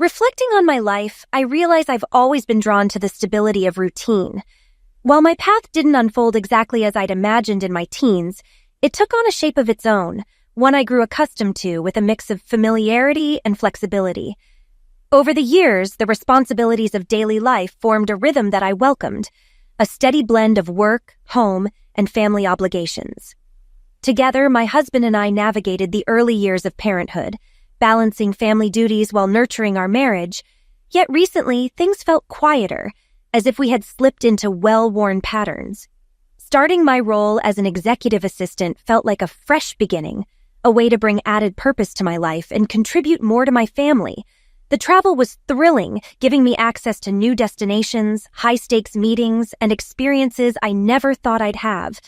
Reflecting on my life, I realize I've always been drawn to the stability of routine. While my path didn't unfold exactly as I'd imagined in my teens, it took on a shape of its own, one I grew accustomed to with a mix of familiarity and flexibility. Over the years, the responsibilities of daily life formed a rhythm that I welcomed, a steady blend of work, home, and family obligations. Together, my husband and I navigated the early years of parenthood, balancing family duties while nurturing our marriage. Yet recently, things felt quieter, as if we had slipped into well-worn patterns. Starting my role as an executive assistant felt like a fresh beginning, a way to bring added purpose to my life and contribute more to my family. The travel was thrilling, giving me access to new destinations, high-stakes meetings, and experiences I never thought I'd have.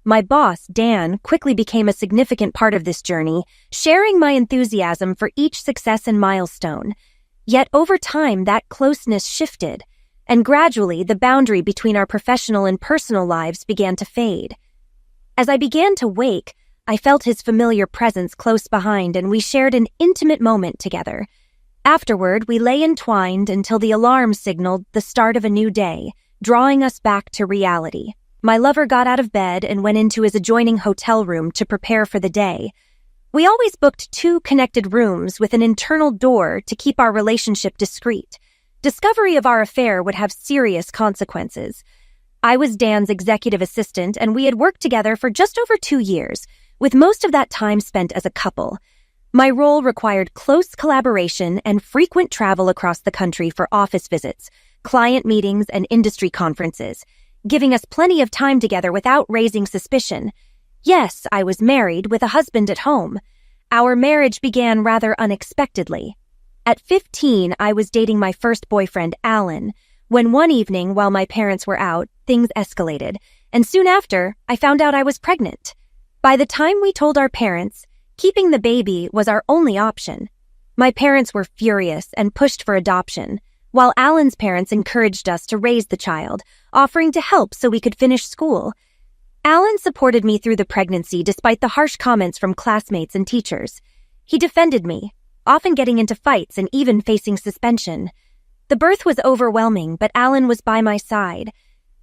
My boss, Dan, quickly became a significant part of this journey, sharing my enthusiasm for each success and milestone. Yet over time, that closeness shifted, and gradually the boundary between our professional and personal lives began to fade. As I began to wake, I felt his familiar presence close behind, and we shared an intimate moment together. Afterward, we lay entwined until the alarm signaled the start of a new day, drawing us back to reality. My lover got out of bed and went into his adjoining hotel room to prepare for the day. We always booked 2 connected rooms with an internal door to keep our relationship discreet. Discovery of our affair would have serious consequences. I was Dan's executive assistant, and we had worked together for just over 2 years, with most of that time spent as a couple. My role required close collaboration and frequent travel across the country for office visits, client meetings, and industry conferences, giving us plenty of time together without raising suspicion. Yes, I was married with a husband at home. Our marriage began rather unexpectedly. At 15, I was dating my first boyfriend, Alan, when one evening while my parents were out, things escalated, and soon after, I found out I was pregnant. By the time we told our parents, keeping the baby was our only option. My parents were furious and pushed for adoption, while Alan's parents encouraged us to raise the child, offering to help so we could finish school. Alan supported me through the pregnancy despite the harsh comments from classmates and teachers. He defended me, often getting into fights and even facing suspension. The birth was overwhelming, but Alan was by my side.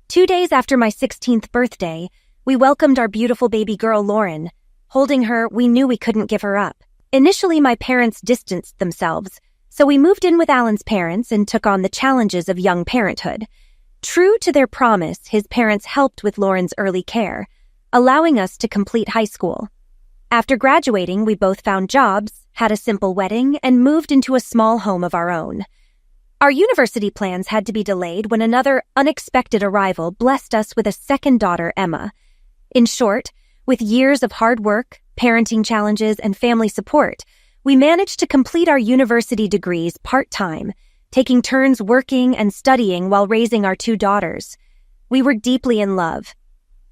2 days after my 16th birthday, we welcomed our beautiful baby girl, Lauren. Holding her, we knew we couldn't give her up. Initially, my parents distanced themselves, so we moved in with Alan's parents and took on the challenges of young parenthood. True to their promise, his parents helped with Lauren's early care, allowing us to complete high school. After graduating, we both found jobs, had a simple wedding, and moved into a small home of our own. Our university plans had to be delayed when another unexpected arrival blessed us with a second daughter, Emma. In short, with years of hard work, parenting challenges, and family support, we managed to complete our university degrees part-time, taking turns working and studying while raising our 2 daughters. We were deeply in love.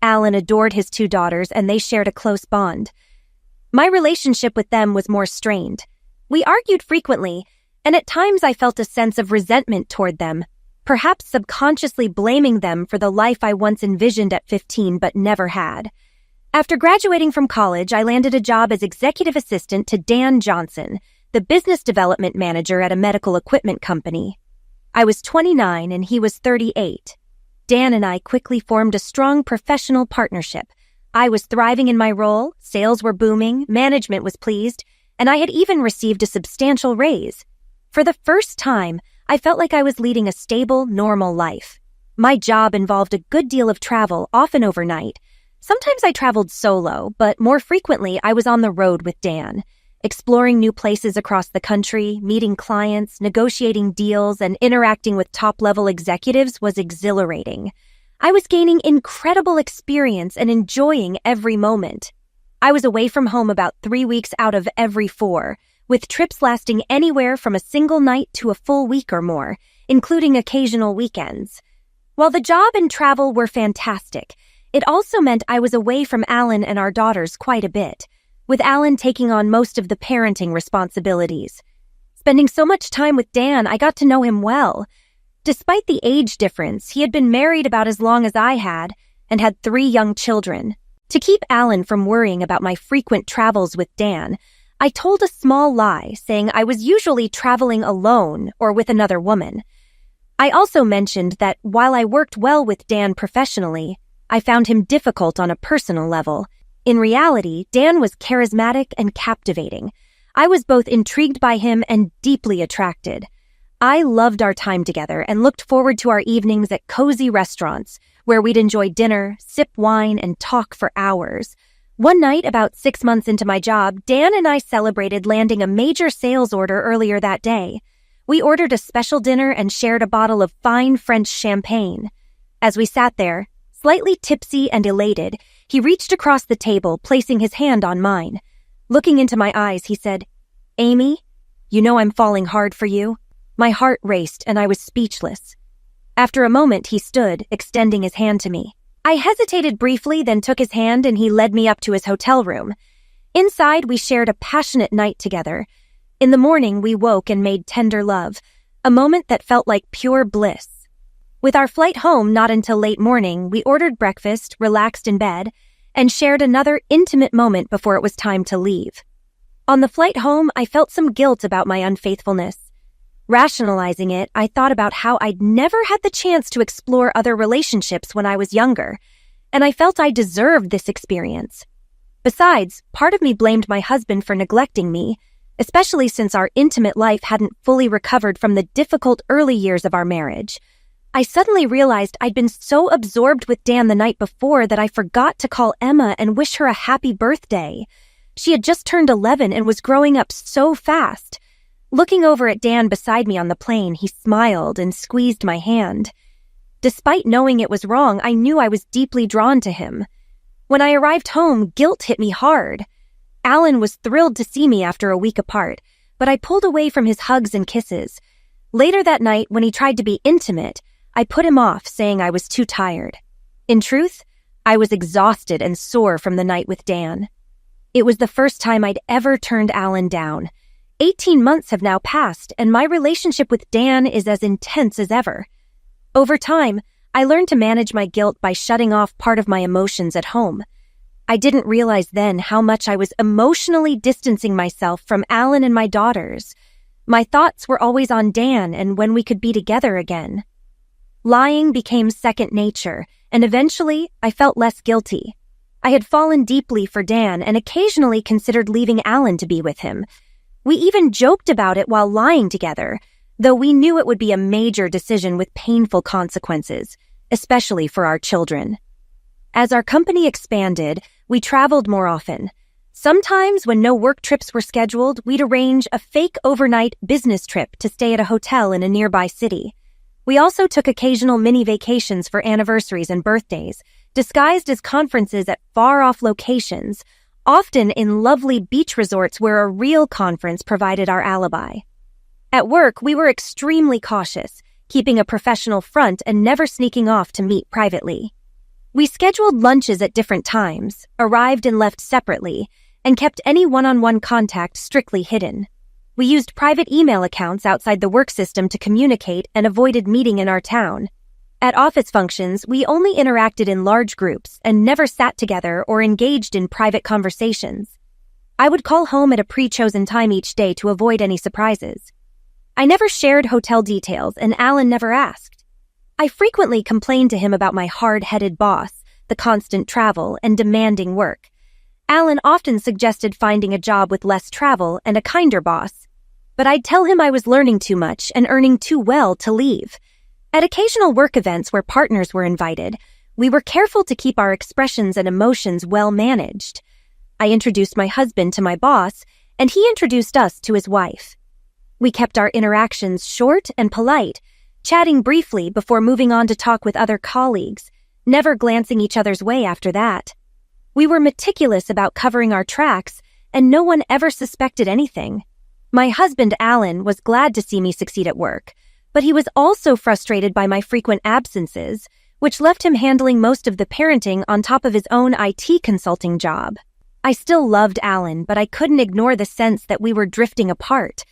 Alan adored his 2 daughters, and they shared a close bond. My relationship with them was more strained. We argued frequently, and at times I felt a sense of resentment toward them, perhaps subconsciously blaming them for the life I once envisioned at 15 but never had. After graduating from college, I landed a job as executive assistant to Dan Johnson, the business development manager at a medical equipment company. I was 29 and he was 38. Dan and I quickly formed a strong professional partnership. I was thriving in my role, sales were booming, management was pleased, and I had even received a substantial raise. For the first time, I felt like I was leading a stable, normal life. My job involved a good deal of travel, often overnight. Sometimes I traveled solo, but more frequently I was on the road with Dan, exploring new places across the country, meeting clients, negotiating deals, and interacting with top-level executives was exhilarating. I was gaining incredible experience and enjoying every moment. I was away from home about 3 weeks out of every 4, with trips lasting anywhere from a single night to a full week or more, including occasional weekends. While the job and travel were fantastic, it also meant I was away from Alan and our daughters quite a bit, with Alan taking on most of the parenting responsibilities. Spending so much time with Dan, I got to know him well. Despite the age difference, he had been married about as long as I had and had 3 young children. To keep Alan from worrying about my frequent travels with Dan, I told a small lie, saying I was usually traveling alone or with another woman. I also mentioned that while I worked well with Dan professionally, I found him difficult on a personal level. In reality, Dan was charismatic and captivating. I was both intrigued by him and deeply attracted. I loved our time together and looked forward to our evenings at cozy restaurants where we'd enjoy dinner, sip wine, and talk for hours. One night, about 6 months into my job, Dan and I celebrated landing a major sales order earlier that day. We ordered a special dinner and shared a bottle of fine French champagne. As we sat there, slightly tipsy and elated, he reached across the table, placing his hand on mine. Looking into my eyes, he said, "Amy, you know I'm falling hard for you." My heart raced and I was speechless. After a moment, he stood, extending his hand to me. I hesitated briefly, then took his hand and he led me up to his hotel room. Inside, we shared a passionate night together. In the morning, we woke and made tender love, a moment that felt like pure bliss. With our flight home not until late morning, we ordered breakfast, relaxed in bed, and shared another intimate moment before it was time to leave. On the flight home, I felt some guilt about my unfaithfulness. Rationalizing it, I thought about how I'd never had the chance to explore other relationships when I was younger, and I felt I deserved this experience. Besides, part of me blamed my husband for neglecting me, especially since our intimate life hadn't fully recovered from the difficult early years of our marriage. I suddenly realized I'd been so absorbed with Dan the night before that I forgot to call Emma and wish her a happy birthday. She had just turned 11 and was growing up so fast. Looking over at Dan beside me on the plane, he smiled and squeezed my hand. Despite knowing it was wrong, I knew I was deeply drawn to him. When I arrived home, guilt hit me hard. Alan was thrilled to see me after a week apart, but I pulled away from his hugs and kisses. Later that night, when he tried to be intimate, I put him off, saying I was too tired. In truth, I was exhausted and sore from the night with Dan. It was the first time I'd ever turned Alan down. 18 months have now passed, and my relationship with Dan is as intense as ever. Over time, I learned to manage my guilt by shutting off part of my emotions at home. I didn't realize then how much I was emotionally distancing myself from Alan and my daughters. My thoughts were always on Dan and when we could be together again. Lying became second nature, and eventually, I felt less guilty. I had fallen deeply for Dan and occasionally considered leaving Alan to be with him. We even joked about it while lying together, though we knew it would be a major decision with painful consequences, especially for our children. As our company expanded, we traveled more often. Sometimes, when no work trips were scheduled, we'd arrange a fake overnight business trip to stay at a hotel in a nearby city. We also took occasional mini vacations for anniversaries and birthdays, disguised as conferences at far-off locations, often in lovely beach resorts where a real conference provided our alibi. At work, we were extremely cautious, keeping a professional front and never sneaking off to meet privately. We scheduled lunches at different times, arrived and left separately, and kept any one-on-one contact strictly hidden. We used private email accounts outside the work system to communicate and avoided meeting in our town. At office functions, we only interacted in large groups and never sat together or engaged in private conversations. I would call home at a pre-chosen time each day to avoid any surprises. I never shared hotel details, and Alan never asked. I frequently complained to him about my hard-headed boss, the constant travel, and demanding work. Alan often suggested finding a job with less travel and a kinder boss, but I'd tell him I was learning too much and earning too well to leave. At occasional work events where partners were invited, we were careful to keep our expressions and emotions well managed. I introduced my husband to my boss, and he introduced us to his wife. We kept our interactions short and polite, chatting briefly before moving on to talk with other colleagues, never glancing each other's way after that. We were meticulous about covering our tracks, and no one ever suspected anything. My husband, Alan, was glad to see me succeed at work, but he was also frustrated by my frequent absences, which left him handling most of the parenting on top of his own IT consulting job. I still loved Alan, but I couldn't ignore the sense that we were drifting apart.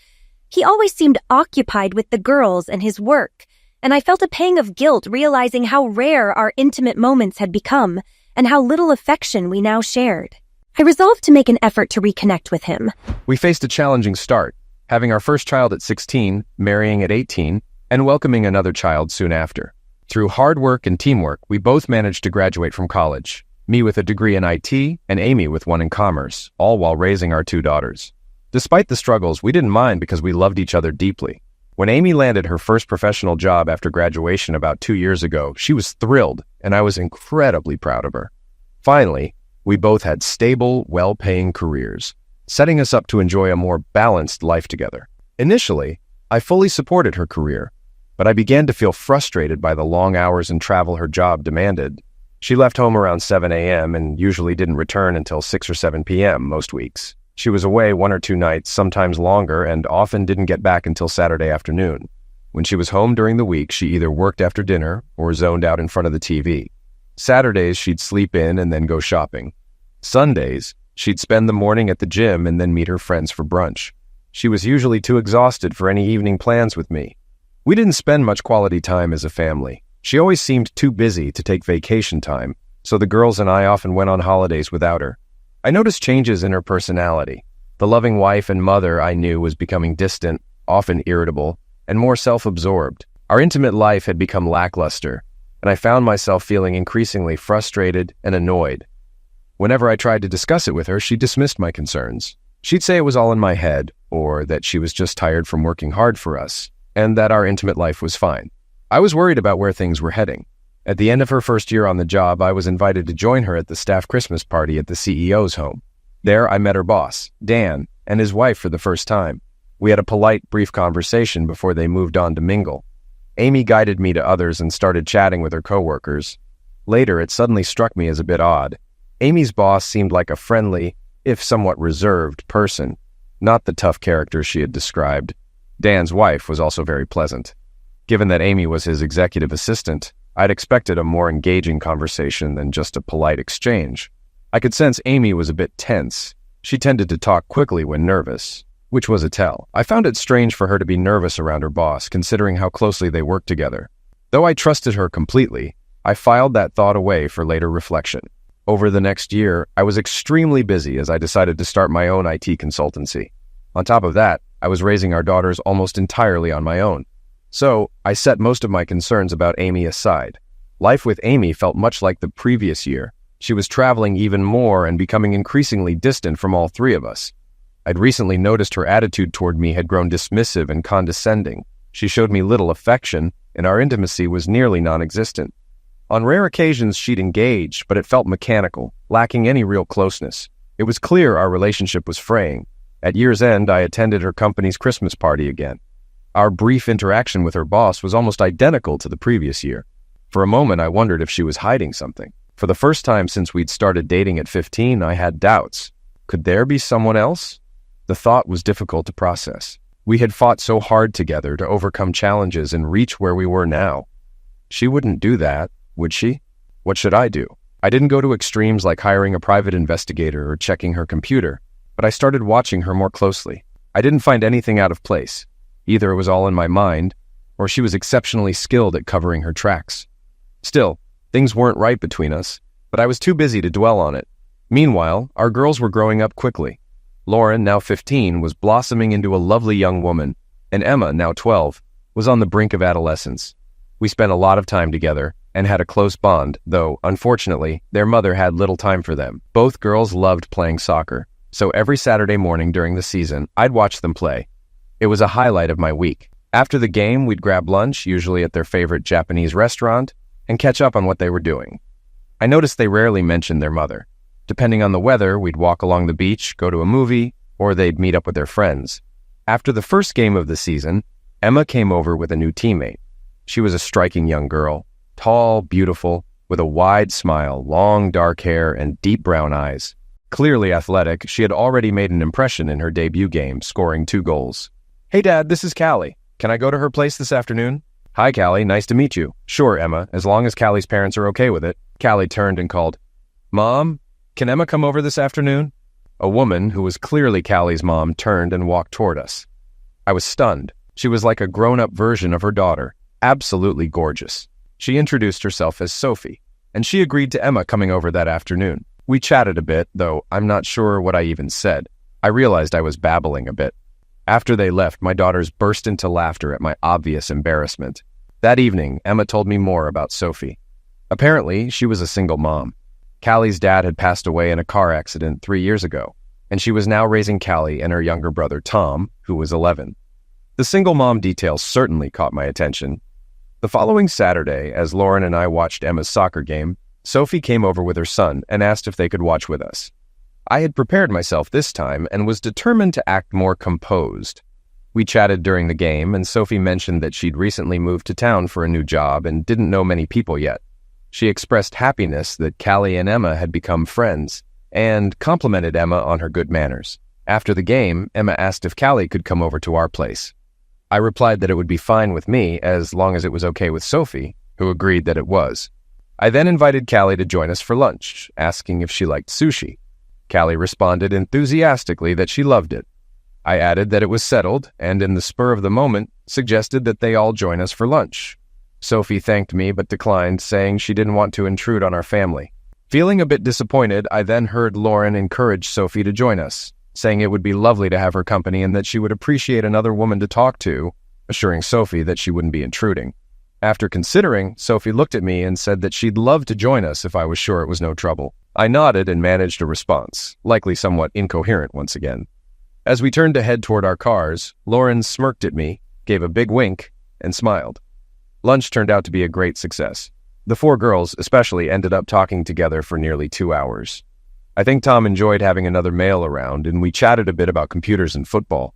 He always seemed occupied with the girls and his work, and I felt a pang of guilt realizing how rare our intimate moments had become and how little affection we now shared. I resolved to make an effort to reconnect with him. We faced a challenging start, having our first child at 16, marrying at 18, and welcoming another child soon after. Through hard work and teamwork, we both managed to graduate from college, me with a degree in IT and Amy with one in commerce, all while raising our 2 daughters. Despite the struggles, we didn't mind because we loved each other deeply. When Amy landed her first professional job after graduation about 2 years ago, she was thrilled, and I was incredibly proud of her. Finally, we both had stable, well-paying careers, setting us up to enjoy a more balanced life together. Initially, I fully supported her career, but I began to feel frustrated by the long hours and travel her job demanded. She left home around 7 a.m. and usually didn't return until 6 or 7 p.m. most weeks. She was away 1 or 2 nights, sometimes longer, and often didn't get back until Saturday afternoon. When she was home during the week, she either worked after dinner or zoned out in front of the TV. Saturdays, she'd sleep in and then go shopping. Sundays, she'd spend the morning at the gym and then meet her friends for brunch. She was usually too exhausted for any evening plans with me. We didn't spend much quality time as a family. She always seemed too busy to take vacation time, so the girls and I often went on holidays without her. I noticed changes in her personality. The loving wife and mother I knew was becoming distant, often irritable, and more self-absorbed. Our intimate life had become lackluster, and I found myself feeling increasingly frustrated and annoyed. Whenever I tried to discuss it with her, she dismissed my concerns. She'd say it was all in my head, or that she was just tired from working hard for us, and that our intimate life was fine. I was worried about where things were heading. At the end of her first year on the job, I was invited to join her at the staff Christmas party at the CEO's home. There, I met her boss, Dan, and his wife for the first time. We had a polite, brief conversation before they moved on to mingle. Amy guided me to others and started chatting with her coworkers. Later, it suddenly struck me as a bit odd. Amy's boss seemed like a friendly, if somewhat reserved, person, not the tough character she had described. Dan's wife was also very pleasant. Given that Amy was his executive assistant, I'd expected a more engaging conversation than just a polite exchange. I could sense Amy was a bit tense. She tended to talk quickly when nervous, which was a tell. I found it strange for her to be nervous around her boss, considering how closely they worked together. Though I trusted her completely, I filed that thought away for later reflection. Over the next year, I was extremely busy as I decided to start my own IT consultancy. On top of that, I was raising our daughters almost entirely on my own. So, I set most of my concerns about Amy aside. Life with Amy felt much like the previous year. She was traveling even more and becoming increasingly distant from all 3 of us. I'd recently noticed her attitude toward me had grown dismissive and condescending. She showed me little affection, and our intimacy was nearly non-existent. On rare occasions, she'd engage, but it felt mechanical, lacking any real closeness. It was clear our relationship was fraying. At year's end, I attended her company's Christmas party again. Our brief interaction with her boss was almost identical to the previous year. For a moment, I wondered if she was hiding something. For the first time since we'd started dating at 15, I had doubts. Could there be someone else? The thought was difficult to process. We had fought so hard together to overcome challenges and reach where we were now. She wouldn't do that, would she? What should I do? I didn't go to extremes like hiring a private investigator or checking her computer, but I started watching her more closely. I didn't find anything out of place. Either it was all in my mind, or she was exceptionally skilled at covering her tracks. Still, things weren't right between us, but I was too busy to dwell on it. Meanwhile, our girls were growing up quickly. Lauren, now 15, was blossoming into a lovely young woman, and Emma, now 12, was on the brink of adolescence. We spent a lot of time together and had a close bond, though, unfortunately, their mother had little time for them. Both girls loved playing soccer, so every Saturday morning during the season, I'd watch them play. It was a highlight of my week. After the game, we'd grab lunch, usually at their favorite Japanese restaurant, and catch up on what they were doing. I noticed they rarely mentioned their mother. Depending on the weather, we'd walk along the beach, go to a movie, or they'd meet up with their friends. After the first game of the season, Emma came over with a new teammate. She was a striking young girl, tall, beautiful, with a wide smile, long dark hair, and deep brown eyes. Clearly athletic, she had already made an impression in her debut game, scoring 2 goals. "Hey Dad, this is Callie. Can I go to her place this afternoon?" "Hi Callie, nice to meet you." "Sure, Emma, as long as Callie's parents are okay with it." Callie turned and called, "Mom, can Emma come over this afternoon?" A woman, who was clearly Callie's mom, turned and walked toward us. I was stunned. She was like a grown-up version of her daughter, absolutely gorgeous. She introduced herself as Sophie, and she agreed to Emma coming over that afternoon. We chatted a bit, though I'm not sure what I even said. I realized I was babbling a bit. After they left, my daughters burst into laughter at my obvious embarrassment. That evening, Emma told me more about Sophie. Apparently, she was a single mom. Callie's dad had passed away in a car accident 3 years ago, and she was now raising Callie and her younger brother Tom, who was 11. The single mom details certainly caught my attention. The following Saturday, as Lauren and I watched Emma's soccer game, Sophie came over with her son and asked if they could watch with us. I had prepared myself this time and was determined to act more composed. We chatted during the game, and Sophie mentioned that she'd recently moved to town for a new job and didn't know many people yet. She expressed happiness that Callie and Emma had become friends, and complimented Emma on her good manners. After the game, Emma asked if Callie could come over to our place. I replied that it would be fine with me as long as it was okay with Sophie, who agreed that it was. I then invited Callie to join us for lunch, asking if she liked sushi. Callie responded enthusiastically that she loved it. I added that it was settled, and in the spur of the moment, suggested that they all join us for lunch. Sophie thanked me but declined, saying she didn't want to intrude on our family. Feeling a bit disappointed, I then heard Lauren encourage Sophie to join us, saying it would be lovely to have her company and that she would appreciate another woman to talk to, assuring Sophie that she wouldn't be intruding. After considering, Sophie looked at me and said that she'd love to join us if I was sure it was no trouble. I nodded and managed a response, likely somewhat incoherent once again. As we turned to head toward our cars, Lauren smirked at me, gave a big wink, and smiled. Lunch turned out to be a great success. The 4 girls especially ended up talking together for nearly 2 hours. I think Tom enjoyed having another male around, and we chatted a bit about computers and football.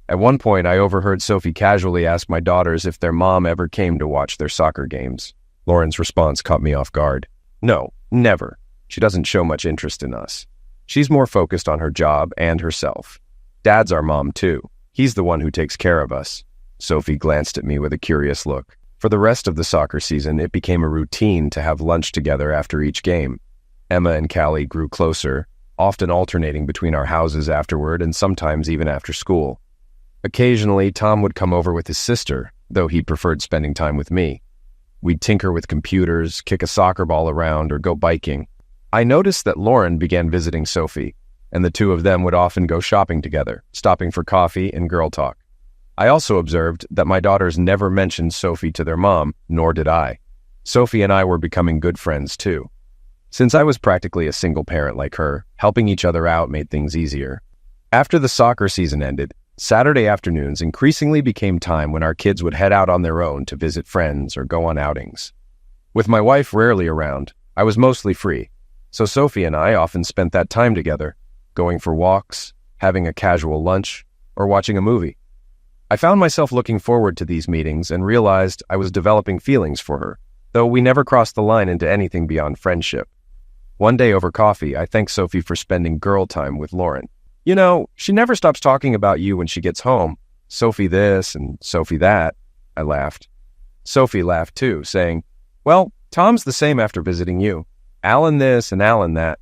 At one point, I overheard Sophie casually ask my daughters if their mom ever came to watch their soccer games. Lauren's response caught me off guard. No, never. She doesn't show much interest in us. She's more focused on her job and herself. Dad's our mom, too. He's the one who takes care of us. Sophie glanced at me with a curious look. For the rest of the soccer season, it became a routine to have lunch together after each game. Emma and Callie grew closer, often alternating between our houses afterward and sometimes even after school. Occasionally, Tom would come over with his sister, though he preferred spending time with me. We'd tinker with computers, kick a soccer ball around, or go biking. I noticed that Lauren began visiting Sophie, and the two of them would often go shopping together, stopping for coffee and girl talk. I also observed that my daughters never mentioned Sophie to their mom, nor did I. Sophie and I were becoming good friends, too. Since I was practically a single parent like her, helping each other out made things easier. After the soccer season ended, Saturday afternoons increasingly became time when our kids would head out on their own to visit friends or go on outings. With my wife rarely around, I was mostly free, so Sophie and I often spent that time together, going for walks, having a casual lunch, or watching a movie. I found myself looking forward to these meetings and realized I was developing feelings for her, though we never crossed the line into anything beyond friendship. One day over coffee, I thanked Sophie for spending girl time with Lauren. You know, she never stops talking about you when she gets home. Sophie this and Sophie that, I laughed. Sophie laughed too, saying, well, Tom's the same after visiting you. Alan this and Alan that.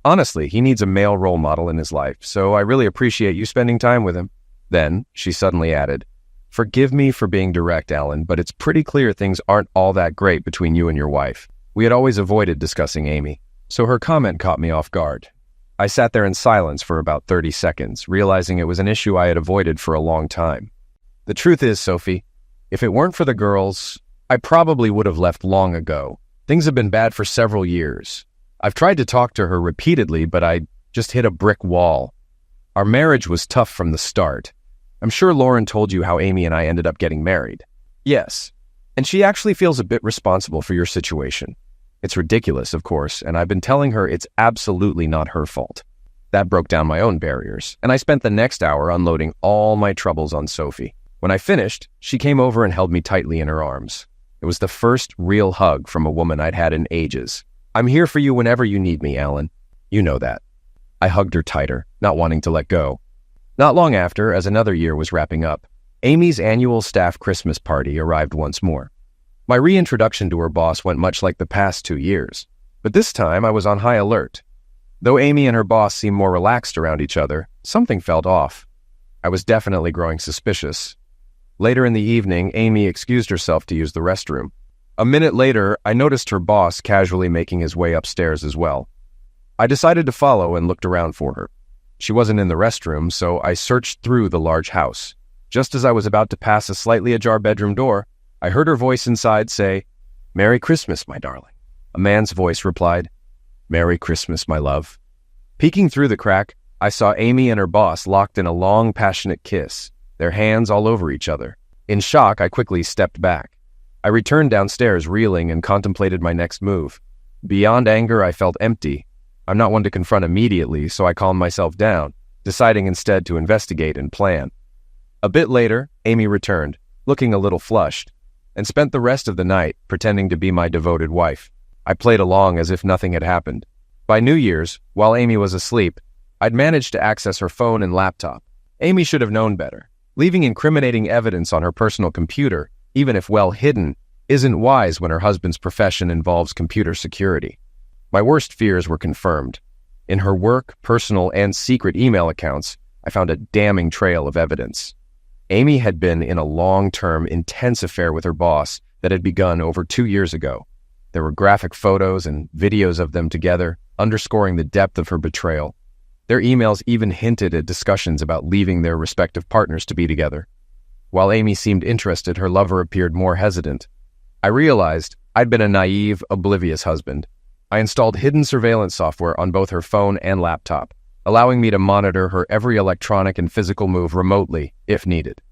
Honestly, he needs a male role model in his life, so I really appreciate you spending time with him. Then, she suddenly added, forgive me for being direct, Alan, but it's pretty clear things aren't all that great between you and your wife. We had always avoided discussing Amy, so her comment caught me off guard. I sat there in silence for about 30 seconds, realizing it was an issue I had avoided for a long time. The truth is, Sophie, if it weren't for the girls, I probably would have left long ago. Things have been bad for several years. I've tried to talk to her repeatedly, but I just hit a brick wall. Our marriage was tough from the start. I'm sure Lauren told you how Amy and I ended up getting married. Yes, and she actually feels a bit responsible for your situation. It's ridiculous, of course, and I've been telling her it's absolutely not her fault. That broke down my own barriers, and I spent the next hour unloading all my troubles on Sophie. When I finished, she came over and held me tightly in her arms. It was the first real hug from a woman I'd had in ages. I'm here for you whenever you need me, Alan. You know that. I hugged her tighter, not wanting to let go. Not long after, as another year was wrapping up, Amy's annual staff Christmas party arrived once more. My reintroduction to her boss went much like the past 2 years, but this time I was on high alert. Though Amy and her boss seemed more relaxed around each other, something felt off. I was definitely growing suspicious. Later in the evening, Amy excused herself to use the restroom. A minute later, I noticed her boss casually making his way upstairs as well. I decided to follow and looked around for her. She wasn't in the restroom, so I searched through the large house. Just as I was about to pass a slightly ajar bedroom door, I heard her voice inside say, "Merry Christmas, my darling." A man's voice replied, "Merry Christmas, my love." Peeking through the crack, I saw Amy and her boss locked in a long, passionate kiss, their hands all over each other. In shock, I quickly stepped back. I returned downstairs reeling and contemplated my next move. Beyond anger, I felt empty. I'm not one to confront immediately, so I calmed myself down, deciding instead to investigate and plan. A bit later, Amy returned, looking a little flushed, and spent the rest of the night pretending to be my devoted wife. I played along as if nothing had happened. By New Year's, while Amy was asleep, I'd managed to access her phone and laptop. Amy should have known better. Leaving incriminating evidence on her personal computer, even if well hidden, isn't wise when her husband's profession involves computer security. My worst fears were confirmed. In her work, personal, and secret email accounts, I found a damning trail of evidence. Amy had been in a long-term, intense affair with her boss that had begun over 2 years ago. There were graphic photos and videos of them together, underscoring the depth of her betrayal. Their emails even hinted at discussions about leaving their respective partners to be together. While Amy seemed interested, her lover appeared more hesitant. I realized I'd been a naive, oblivious husband. I installed hidden surveillance software on both her phone and laptop, allowing me to monitor her every electronic and physical move remotely, if needed.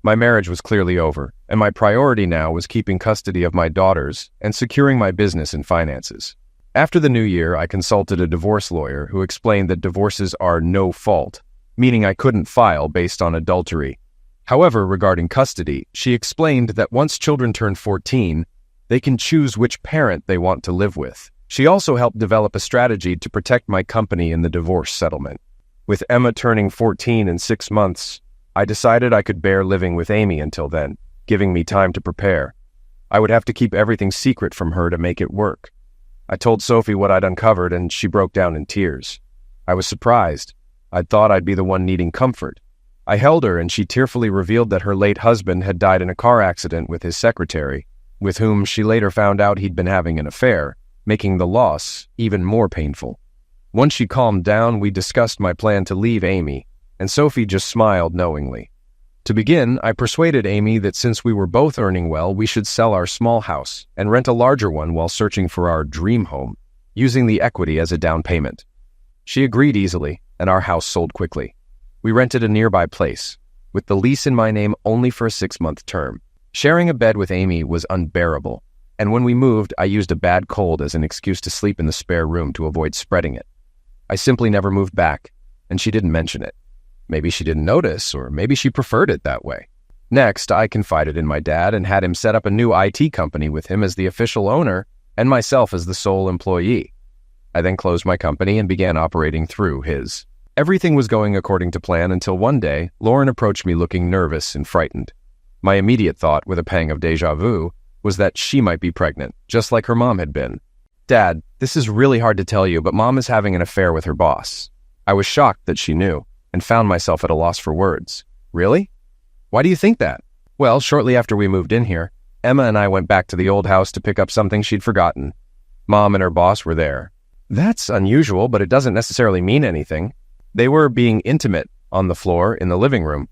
My marriage was clearly over, and my priority now was keeping custody of my daughters and securing my business and finances. After the new year, I consulted a divorce lawyer who explained that divorces are no fault, meaning I couldn't file based on adultery. However, regarding custody, she explained that once children turn 14, they can choose which parent they want to live with. She also helped develop a strategy to protect my company in the divorce settlement. With Emma turning 14 in 6 months, I decided I could bear living with Amy until then, giving me time to prepare. I would have to keep everything secret from her to make it work. I told Sophie what I'd uncovered, and she broke down in tears. I was surprised. I'd thought I'd be the one needing comfort. I held her, and she tearfully revealed that her late husband had died in a car accident with his secretary, with whom she later found out he'd been having an affair, making the loss even more painful. Once she calmed down, we discussed my plan to leave Amy, and Sophie just smiled knowingly. To begin, I persuaded Amy that since we were both earning well, we should sell our small house and rent a larger one while searching for our dream home, using the equity as a down payment. She agreed easily, and our house sold quickly. We rented a nearby place, with the lease in my name only for a 6-month term. Sharing a bed with Amy was unbearable, and when we moved, I used a bad cold as an excuse to sleep in the spare room to avoid spreading it. I simply never moved back, and she didn't mention it. Maybe she didn't notice, or maybe she preferred it that way. Next, I confided in my dad and had him set up a new IT company with him as the official owner and myself as the sole employee. I then closed my company and began operating through his. Everything was going according to plan until one day, Lauren approached me looking nervous and frightened. My immediate thought, with a pang of déjà vu, was that she might be pregnant, just like her mom had been. "Dad, this is really hard to tell you, but Mom is having an affair with her boss." I was shocked that she knew, and found myself at a loss for words. "Really? Why do you think that?" "Well, shortly after we moved in here, Emma and I went back to the old house to pick up something she'd forgotten. Mom and her boss were there." "That's unusual, but it doesn't necessarily mean anything." "They were being intimate on the floor in the living room."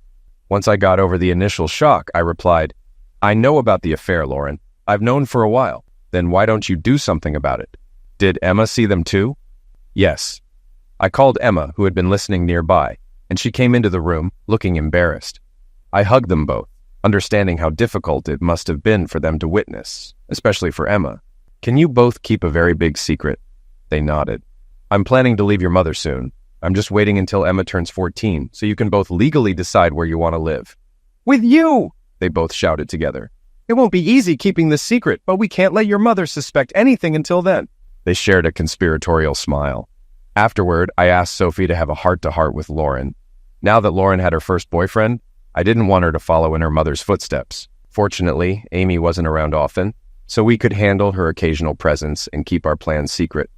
Once I got over the initial shock, I replied, "I know about the affair, Lauren. I've known for a while. Then why don't you do something about it?" "Did Emma see them too?" "Yes." I called Emma, who had been listening nearby, and she came into the room, looking embarrassed. I hugged them both, understanding how difficult it must have been for them to witness, especially for Emma. "Can you both keep a very big secret?" They nodded. "I'm planning to leave your mother soon. I'm just waiting until Emma turns 14, so you can both legally decide where you want to live." "With you!" they both shouted together. "It won't be easy keeping this secret, but we can't let your mother suspect anything until then." They shared a conspiratorial smile. Afterward, I asked Sophie to have a heart-to-heart with Lauren. Now that Lauren had her first boyfriend, I didn't want her to follow in her mother's footsteps. Fortunately, Amy wasn't around often, so we could handle her occasional presence and keep our plans secret.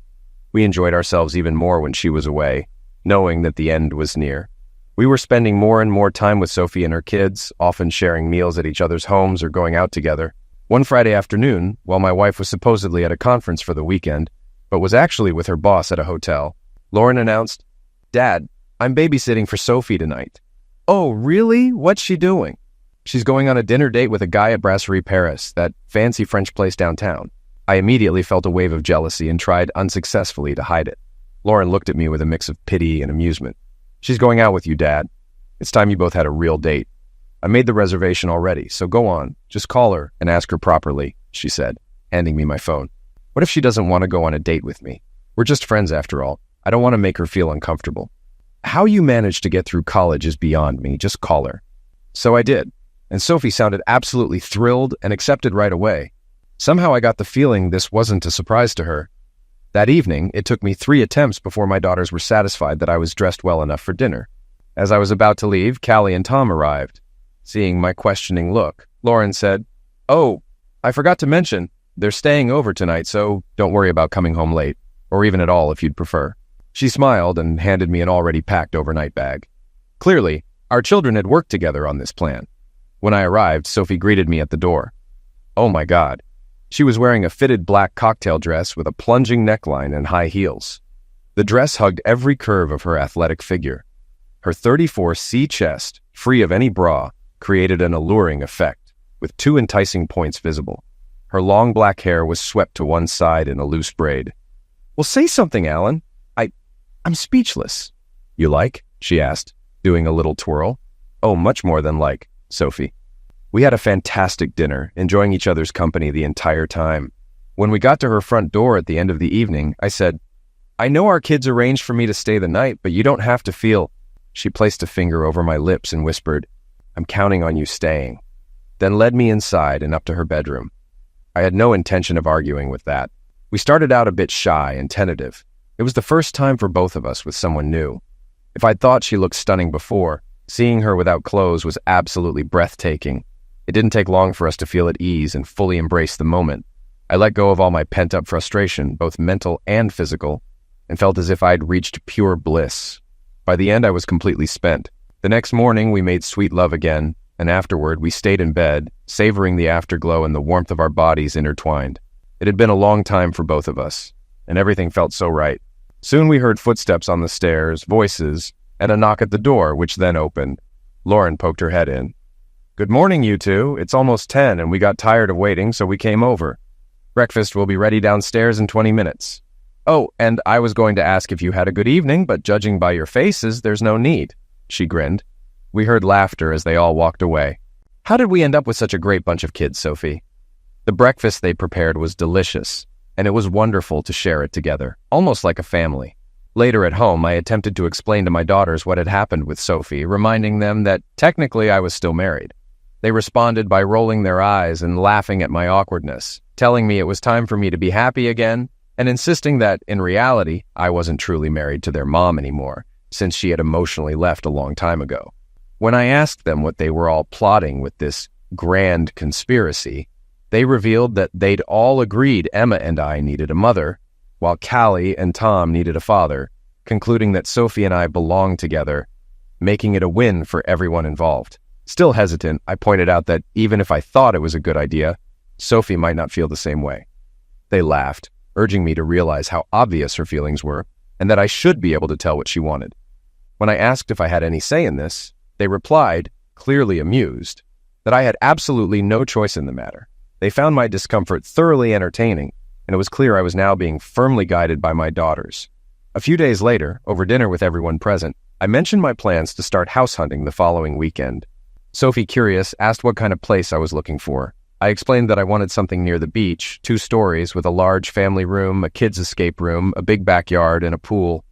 We enjoyed ourselves even more when she was away, knowing that the end was near. We were spending more and more time with Sophie and her kids, often sharing meals at each other's homes or going out together. One Friday afternoon, while my wife was supposedly at a conference for the weekend, but was actually with her boss at a hotel, Lauren announced, "Dad, I'm babysitting for Sophie tonight." "Oh, really? What's she doing?" "She's going on a dinner date with a guy at Brasserie Paris, that fancy French place downtown." I immediately felt a wave of jealousy and tried unsuccessfully to hide it. Lauren looked at me with a mix of pity and amusement. "She's going out with you, Dad. It's time you both had a real date. I made the reservation already, so go on. Just call her and ask her properly," she said, handing me my phone. "What if she doesn't want to go on a date with me? We're just friends after all. I don't want to make her feel uncomfortable." "How you managed to get through college is beyond me. Just call her." So I did, and Sophie sounded absolutely thrilled and accepted right away. Somehow I got the feeling this wasn't a surprise to her. That evening, it took me 3 attempts before my daughters were satisfied that I was dressed well enough for dinner. As I was about to leave, Callie and Tom arrived. Seeing my questioning look, Lauren said, "Oh, I forgot to mention, they're staying over tonight, so don't worry about coming home late, or even at all if you'd prefer." She smiled and handed me an already packed overnight bag. Clearly, our children had worked together on this plan. When I arrived, Sophie greeted me at the door. Oh my God. She was wearing a fitted black cocktail dress with a plunging neckline and high heels. The dress hugged every curve of her athletic figure. Her 34C chest, free of any bra, created an alluring effect, with 2 enticing points visible. Her long black hair was swept to one side in a loose braid. "Well, say something, Alan. I'm speechless." "You like?" she asked, doing a little twirl. "Oh, much more than like, Sophie." We had a fantastic dinner, enjoying each other's company the entire time. When we got to her front door at the end of the evening, I said, "I know our kids arranged for me to stay the night, but you don't have to feel..." She placed a finger over my lips and whispered, "I'm counting on you staying," then led me inside and up to her bedroom. I had no intention of arguing with that. We started out a bit shy and tentative. It was the first time for both of us with someone new. If I'd thought she looked stunning before, seeing her without clothes was absolutely breathtaking. It didn't take long for us to feel at ease and fully embrace the moment. I let go of all my pent-up frustration, both mental and physical, and felt as if I'd reached pure bliss. By the end, I was completely spent. The next morning, we made sweet love again, and afterward, we stayed in bed, savoring the afterglow and the warmth of our bodies intertwined. It had been a long time for both of us, and everything felt so right. Soon we heard footsteps on the stairs, voices, and a knock at the door, which then opened. Lauren poked her head in. "Good morning, you two. It's almost 10, and we got tired of waiting, so we came over. Breakfast will be ready downstairs in 20 minutes. Oh, and I was going to ask if you had a good evening, but judging by your faces, there's no need." She grinned. We heard laughter as they all walked away. "How did we end up with such a great bunch of kids, Sophie?" The breakfast they prepared was delicious, and it was wonderful to share it together, almost like a family. Later at home, I attempted to explain to my daughters what had happened with Sophie, reminding them that technically I was still married. They responded by rolling their eyes and laughing at my awkwardness, telling me it was time for me to be happy again, and insisting that, in reality, I wasn't truly married to their mom anymore, since she had emotionally left a long time ago. When I asked them what they were all plotting with this grand conspiracy, they revealed that they'd all agreed Emma and I needed a mother, while Callie and Tom needed a father, concluding that Sophie and I belonged together, making it a win for everyone involved. Still hesitant, I pointed out that even if I thought it was a good idea, Sophie might not feel the same way. They laughed, urging me to realize how obvious her feelings were, and that I should be able to tell what she wanted. When I asked if I had any say in this, they replied, clearly amused, that I had absolutely no choice in the matter. They found my discomfort thoroughly entertaining, and it was clear I was now being firmly guided by my daughters. A few days later, over dinner with everyone present, I mentioned my plans to start house hunting the following weekend. Sophie, curious, asked what kind of place I was looking for. I explained that I wanted something near the beach, 2 stories with a large family room, a kids' escape room, a big backyard, and a pool.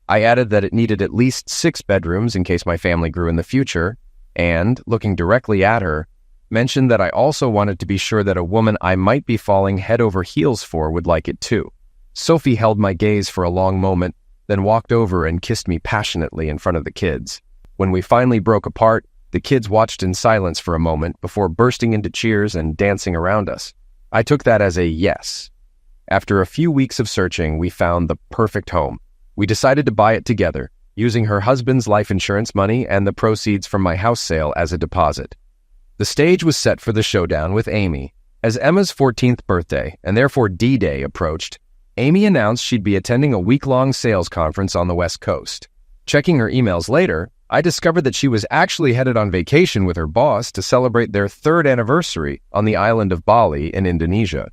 I added that it needed at least 6 bedrooms in case my family grew in the future, and, looking directly at her, mentioned that I also wanted to be sure that a woman I might be falling head over heels for would like it too. Sophie held my gaze for a long moment, then walked over and kissed me passionately in front of the kids. When we finally broke apart, the kids watched in silence for a moment before bursting into cheers and dancing around us. I took that as a yes. After a few weeks of searching, we found the perfect home. We decided to buy it together, using her husband's life insurance money and the proceeds from my house sale as a deposit. The stage was set for the showdown with Amy. As Emma's 14th birthday, and therefore D-Day, approached, Amy announced she'd be attending a week-long sales conference on the West Coast. Checking her emails later, I discovered that she was actually headed on vacation with her boss to celebrate their 3rd anniversary on the island of Bali in Indonesia.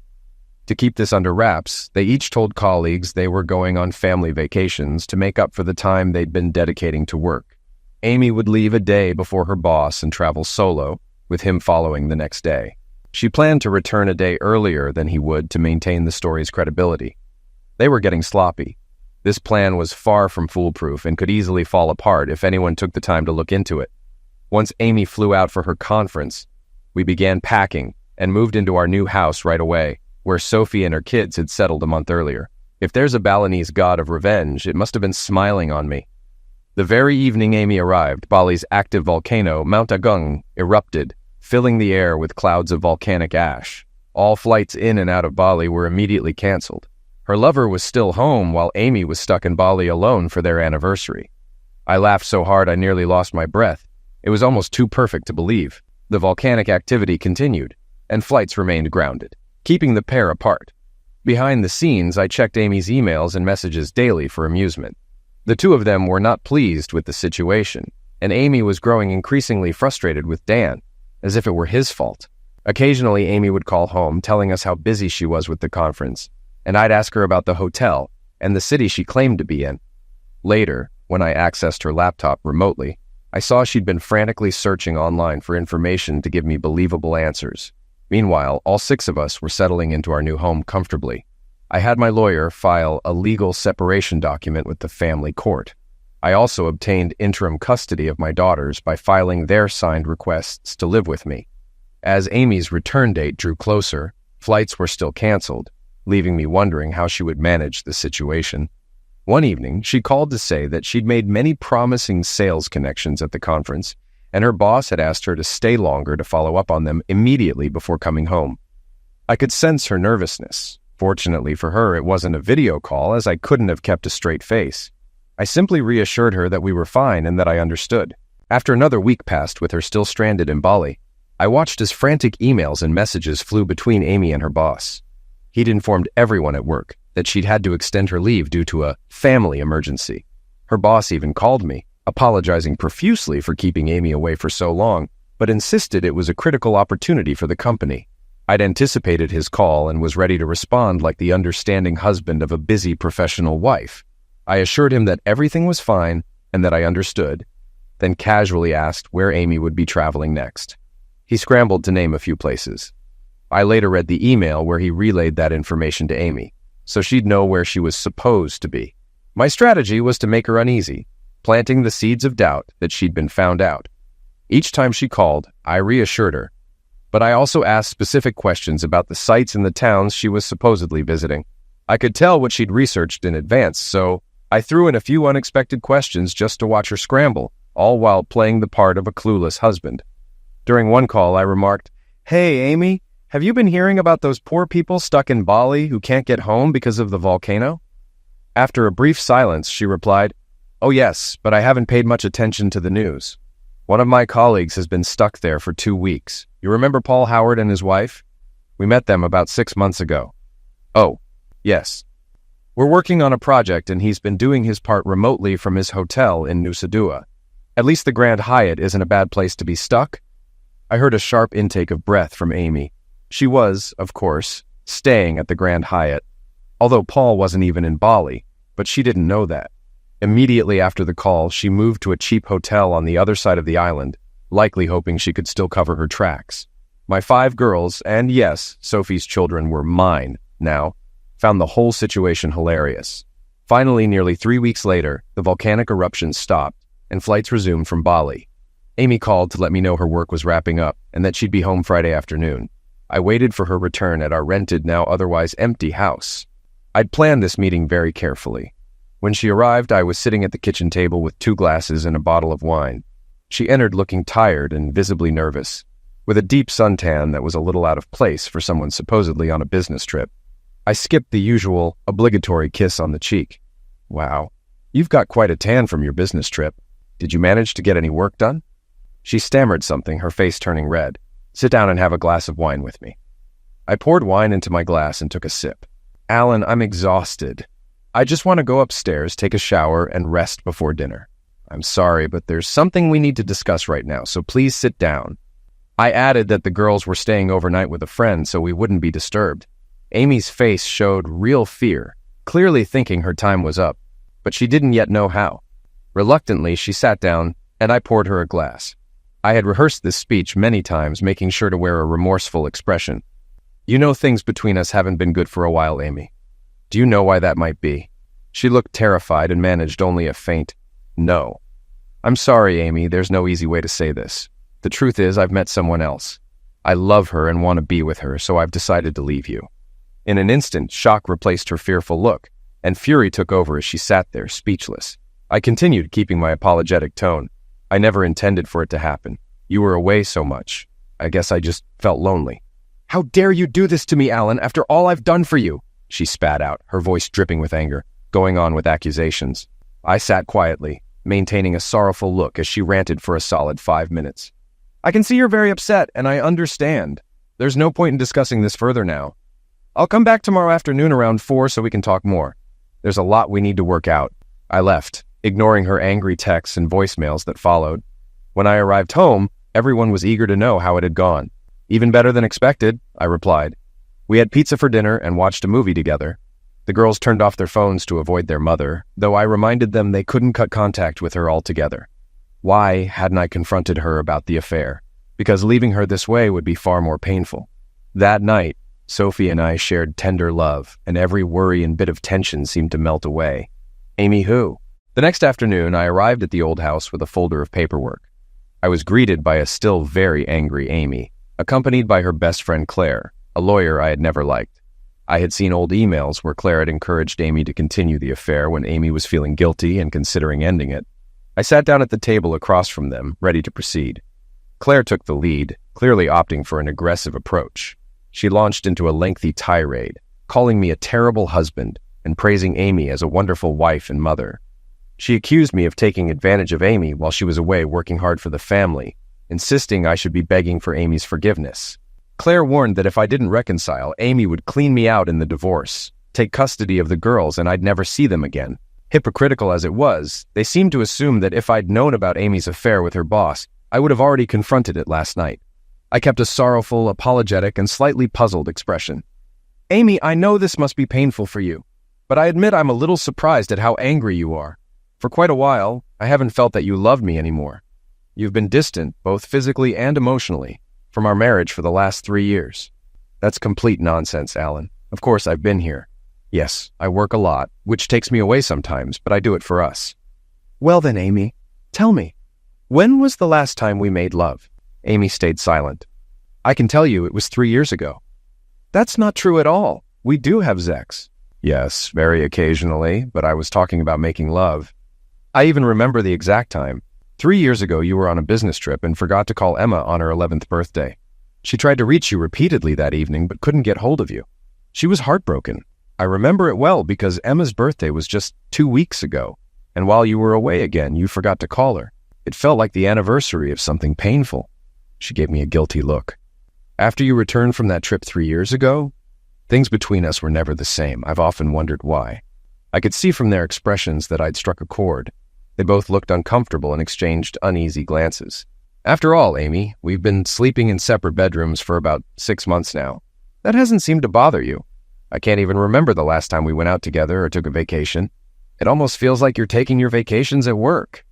To keep this under wraps, they each told colleagues they were going on family vacations to make up for the time they'd been dedicating to work. Amy would leave a day before her boss and travel solo, with him following the next day. She planned to return a day earlier than he would to maintain the story's credibility. They were getting sloppy. This plan was far from foolproof and could easily fall apart if anyone took the time to look into it. Once Amy flew out for her conference, we began packing and moved into our new house right away, where Sophie and her kids had settled a month earlier. If there's a Balinese god of revenge, it must have been smiling on me. The very evening Amy arrived, Bali's active volcano, Mount Agung, erupted, filling the air with clouds of volcanic ash. All flights in and out of Bali were immediately canceled. Her lover was still home while Amy was stuck in Bali alone for their anniversary. I laughed so hard I nearly lost my breath. It was almost too perfect to believe. The volcanic activity continued, and flights remained grounded, keeping the pair apart. Behind the scenes, I checked Amy's emails and messages daily for amusement. The two of them were not pleased with the situation, and Amy was growing increasingly frustrated with Dan, as if it were his fault. Occasionally, Amy would call home, telling us how busy she was with the conference, and I'd ask her about the hotel and the city she claimed to be in. Later, when I accessed her laptop remotely, I saw she'd been frantically searching online for information to give me believable answers. Meanwhile, all 6 of us were settling into our new home comfortably. I had my lawyer file a legal separation document with the family court. I also obtained interim custody of my daughters by filing their signed requests to live with me. As Amy's return date drew closer, flights were still canceled, leaving me wondering how she would manage the situation. One evening, she called to say that she'd made many promising sales connections at the conference, and her boss had asked her to stay longer to follow up on them immediately before coming home. I could sense her nervousness. Fortunately for her, it wasn't a video call, as I couldn't have kept a straight face. I simply reassured her that we were fine and that I understood. After another week passed with her still stranded in Bali, I watched as frantic emails and messages flew between Amy and her boss. He'd informed everyone at work that she'd had to extend her leave due to a family emergency. Her boss even called me, apologizing profusely for keeping Amy away for so long, but insisted it was a critical opportunity for the company. I'd anticipated his call and was ready to respond like the understanding husband of a busy professional wife. I assured him that everything was fine and that I understood, then casually asked where Amy would be traveling next. He scrambled to name a few places. I later read the email where he relayed that information to Amy, so she'd know where she was supposed to be. My strategy was to make her uneasy, planting the seeds of doubt that she'd been found out. Each time she called, I reassured her, but I also asked specific questions about the sites in the towns she was supposedly visiting. I could tell what she'd researched in advance, so I threw in a few unexpected questions just to watch her scramble, all while playing the part of a clueless husband. During one call, I remarked, "Hey, Amy, have you been hearing about those poor people stuck in Bali who can't get home because of the volcano?" After a brief silence, she replied, "Oh yes, but I haven't paid much attention to the news. One of my colleagues has been stuck there for 2 weeks. You remember Paul Howard and his wife? We met them about 6 months ago." "Oh, yes. We're working on a project and he's been doing his part remotely from his hotel in Nusa Dua. At least the Grand Hyatt isn't a bad place to be stuck." I heard a sharp intake of breath from Amy. She was, of course, staying at the Grand Hyatt, although Paul wasn't even in Bali, but she didn't know that. Immediately after the call, she moved to a cheap hotel on the other side of the island, likely hoping she could still cover her tracks. My 5 girls, and yes, Sophie's children were mine now, found the whole situation hilarious. Finally, nearly 3 weeks later, the volcanic eruption stopped, and flights resumed from Bali. Amy called to let me know her work was wrapping up, and that she'd be home Friday afternoon. I waited for her return at our rented, now otherwise empty house. I'd planned this meeting very carefully. When she arrived, I was sitting at the kitchen table with 2 glasses and a bottle of wine. She entered looking tired and visibly nervous, with a deep suntan that was a little out of place for someone supposedly on a business trip. I skipped the usual, obligatory kiss on the cheek. "Wow, you've got quite a tan from your business trip. Did you manage to get any work done?" She stammered something, her face turning red. "Sit down and have a glass of wine with me." I poured wine into my glass and took a sip. Alan, I'm exhausted. I just want to go upstairs, take a shower, and rest before dinner. I'm sorry, but there's something we need to discuss right now, so please sit down. I added that the girls were staying overnight with a friend so we wouldn't be disturbed. Amy's face showed real fear, clearly thinking her time was up, but she didn't yet know how. Reluctantly, she sat down, and I poured her a glass. I had rehearsed this speech many times, making sure to wear a remorseful expression. You know things between us haven't been good for a while, Amy. Do you know why that might be? She looked terrified and managed only a faint no. I'm sorry, Amy, there's no easy way to say this. The truth is, I've met someone else. I love her and want to be with her, so I've decided to leave you. In an instant, shock replaced her fearful look, and fury took over as she sat there, speechless. I continued, keeping my apologetic tone. I never intended for it to happen. You were away so much. I guess I just felt lonely. How dare you do this to me, Alan, after all I've done for you? She spat out, her voice dripping with anger, going on with accusations. I sat quietly, maintaining a sorrowful look as she ranted for a solid 5 minutes. I can see you're very upset, and I understand. There's no point in discussing this further now. I'll come back tomorrow afternoon around 4 so we can talk more. There's a lot we need to work out. I left, ignoring her angry texts and voicemails that followed. When I arrived home, everyone was eager to know how it had gone. Even better than expected, I replied. We had pizza for dinner and watched a movie together. The girls turned off their phones to avoid their mother, though I reminded them they couldn't cut contact with her altogether. Why hadn't I confronted her about the affair? Because leaving her this way would be far more painful. That night, Sophie and I shared tender love, and every worry and bit of tension seemed to melt away. Amy who? The next afternoon, I arrived at the old house with a folder of paperwork. I was greeted by a still very angry Amy, accompanied by her best friend Claire, a lawyer I had never liked. I had seen old emails where Claire had encouraged Amy to continue the affair when Amy was feeling guilty and considering ending it. I sat down at the table across from them, ready to proceed. Claire took the lead, clearly opting for an aggressive approach. She launched into a lengthy tirade, calling me a terrible husband and praising Amy as a wonderful wife and mother. She accused me of taking advantage of Amy while she was away working hard for the family, insisting I should be begging for Amy's forgiveness. Claire warned that if I didn't reconcile, Amy would clean me out in the divorce, take custody of the girls, and I'd never see them again. Hypocritical as it was, they seemed to assume that if I'd known about Amy's affair with her boss, I would have already confronted it last night. I kept a sorrowful, apologetic, and slightly puzzled expression. Amy, I know this must be painful for you, but I admit I'm a little surprised at how angry you are. For quite a while, I haven't felt that you loved me anymore. You've been distant, both physically and emotionally, from our marriage for the last 3 years. That's complete nonsense, Alan. Of course, I've been here. Yes, I work a lot, which takes me away sometimes, but I do it for us. Well then, Amy, tell me, when was the last time we made love? Amy stayed silent. I can tell you it was 3 years ago. That's not true at all. We do have sex. Yes, very occasionally, but I was talking about making love. I even remember the exact time. 3 years ago, you were on a business trip and forgot to call Emma on her 11th birthday. She tried to reach you repeatedly that evening, but couldn't get hold of you. She was heartbroken. I remember it well because Emma's birthday was just 2 weeks ago, and while you were away again, you forgot to call her. It felt like the anniversary of something painful. She gave me a guilty look. After you returned from that trip 3 years ago, things between us were never the same. I've often wondered why. I could see from their expressions that I'd struck a chord. They both looked uncomfortable and exchanged uneasy glances. After all, Amy, we've been sleeping in separate bedrooms for about 6 months now. That hasn't seemed to bother you. I can't even remember the last time we went out together or took a vacation. It almost feels like you're taking your vacations at work.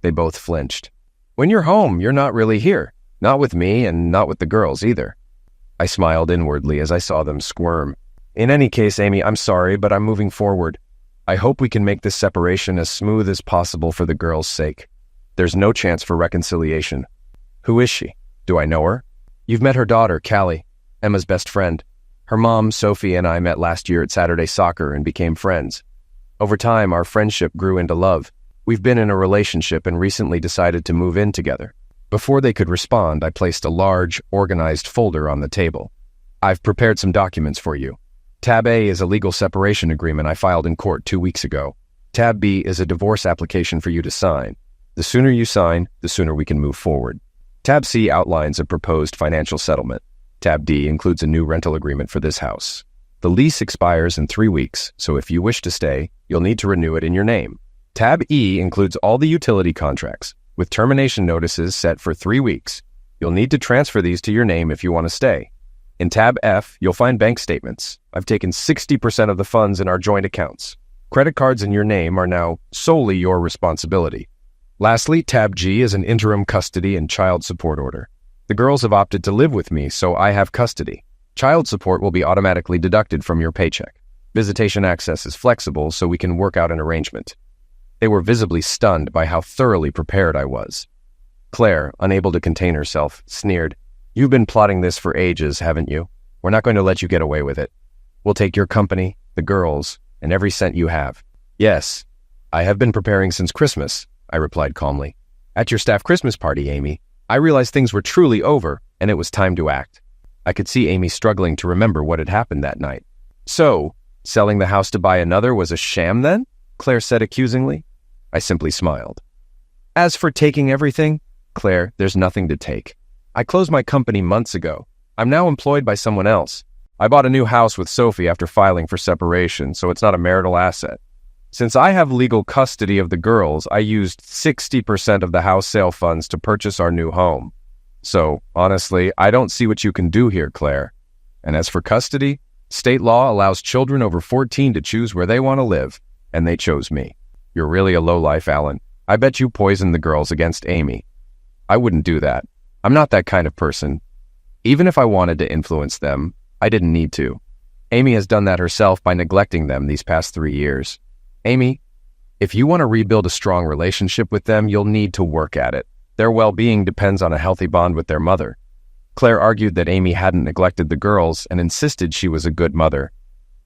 They both flinched. When you're home, you're not really here. Not with me and not with the girls either. I smiled inwardly as I saw them squirm. In any case, Amy, I'm sorry, but I'm moving forward. I hope we can make this separation as smooth as possible for the girls' sake. There's no chance for reconciliation. Who is she? Do I know her? You've met her daughter, Callie, Emma's best friend. Her mom, Sophie, and I met last year at Saturday soccer and became friends. Over time, our friendship grew into love. We've been in a relationship and recently decided to move in together. Before they could respond, I placed a large, organized folder on the table. I've prepared some documents for you. Tab A is a legal separation agreement I filed in court 2 weeks ago. Tab B is a divorce application for you to sign. The sooner you sign, the sooner we can move forward. Tab C outlines a proposed financial settlement. Tab D includes a new rental agreement for this house. The lease expires in 3 weeks, so if you wish to stay, you'll need to renew it in your name. Tab E includes all the utility contracts, with termination notices set for 3 weeks. You'll need to transfer these to your name if you want to stay. In Tab F, you'll find bank statements. I've taken 60% of the funds in our joint accounts. Credit cards in your name are now solely your responsibility. Lastly, Tab G is an interim custody and child support order. The girls have opted to live with me, so I have custody. Child support will be automatically deducted from your paycheck. Visitation access is flexible, so we can work out an arrangement. They were visibly stunned by how thoroughly prepared I was. Claire, unable to contain herself, sneered, "You've been plotting this for ages, haven't you? We're not going to let you get away with it. We'll take your company, the girls, and every cent you have." "Yes, I have been preparing since Christmas," I replied calmly. "At your staff Christmas party, Amy, I realized things were truly over, and it was time to act." I could see Amy struggling to remember what had happened that night. "So, selling the house to buy another was a sham then?" Claire said accusingly. I simply smiled. "As for taking everything, Claire, there's nothing to take. I closed my company months ago. I'm now employed by someone else. I bought a new house with Sophie after filing for separation, so it's not a marital asset. Since I have legal custody of the girls, I used 60% of the house sale funds to purchase our new home. So, honestly, I don't see what you can do here, Claire. And as for custody, state law allows children over 14 to choose where they want to live, and they chose me. You're really a lowlife, Alan. I bet you poisoned the girls against Amy." "I wouldn't do that. I'm not that kind of person. Even if I wanted to influence them, I didn't need to. Amy has done that herself by neglecting them these past 3 years. Amy, if you want to rebuild a strong relationship with them, you'll need to work at it. Their well-being depends on a healthy bond with their mother." Claire argued that Amy hadn't neglected the girls and insisted she was a good mother.